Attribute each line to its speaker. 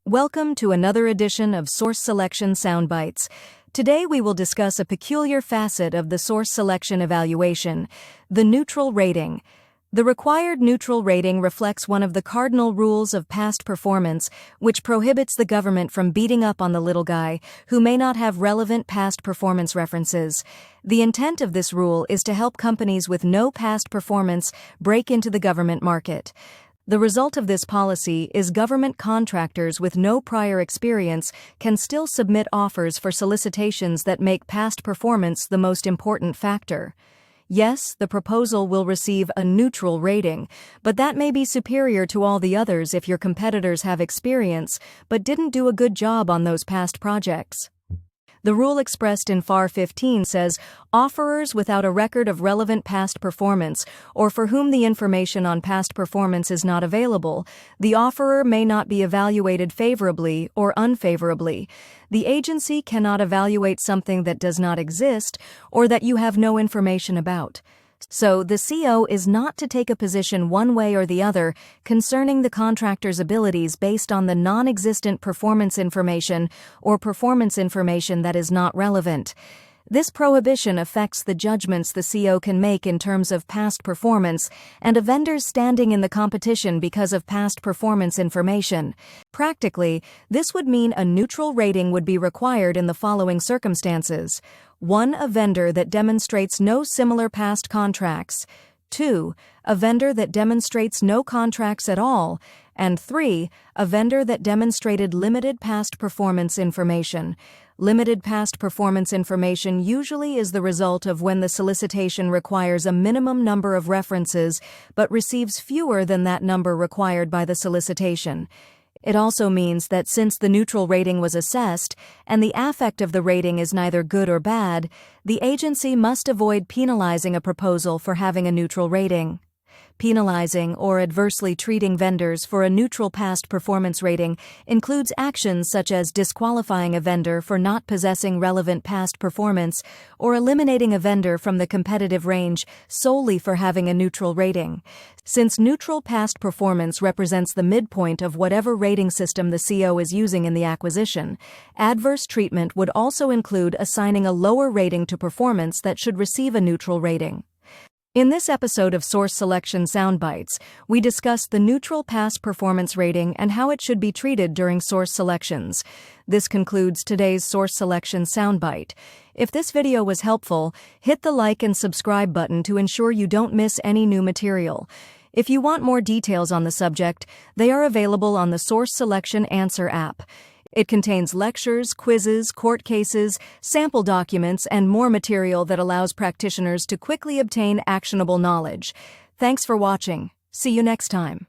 Speaker 1: Welcome to another edition of Source Selection Soundbites. Today we will discuss a peculiar facet of the source selection evaluation, the neutral rating. The required neutral rating reflects one of the cardinal rules of past performance, which prohibits the government from beating up on the little guy who may not have relevant past performance references. The intent of this rule is to help companies with no past performance break into the government market. The result of this policy is government contractors with no prior experience can still submit offers for solicitations that make past performance the most important factor. Yes, the proposal will receive a neutral rating, but that may be superior to all the others if your competitors have experience but didn't do a good job on those past projects. The rule expressed in FAR 15 says, offerers without a record of relevant past performance or for whom the information on past performance is not available, the offerer may not be evaluated favorably or unfavorably. The agency cannot evaluate something that does not exist or that you have no information about. So, the CO is not to take a position one way or the other concerning the contractor's abilities based on the non-existent performance information or performance information that is not relevant. This prohibition affects the judgments the CO can make in terms of past performance and a vendor's standing in the competition because of past performance information. Practically, this would mean a neutral rating would be required in the following circumstances. 1. A vendor that demonstrates no similar past contracts. 2. A vendor that demonstrates no contracts at all. And 3. A vendor that demonstrated limited past performance information. Limited past performance information usually is the result of when the solicitation requires a minimum number of references but receives fewer than that number required by the solicitation. It also means that since the neutral rating was assessed, and the affect of the rating is neither good or bad, the agency must avoid penalizing a proposal for having a neutral rating. Penalizing or adversely treating vendors for a neutral past performance rating includes actions such as disqualifying a vendor for not possessing relevant past performance or eliminating a vendor from the competitive range solely for having a neutral rating. Since neutral past performance represents the midpoint of whatever rating system the CO is using in the acquisition, adverse treatment would also include assigning a lower rating to performance that should receive a neutral rating. In this episode of Source Selection Soundbites, we discuss the neutral past performance rating and how it should be treated during source selections. This concludes today's Source Selection Soundbite. If this video was helpful, hit the like and subscribe button to ensure you don't miss any new material. If you want more details on the subject, they are available on the Source Selection Answer app. It contains lectures, quizzes, court cases, sample documents, and more material that allows practitioners to quickly obtain actionable knowledge. Thanks for watching. See you next time.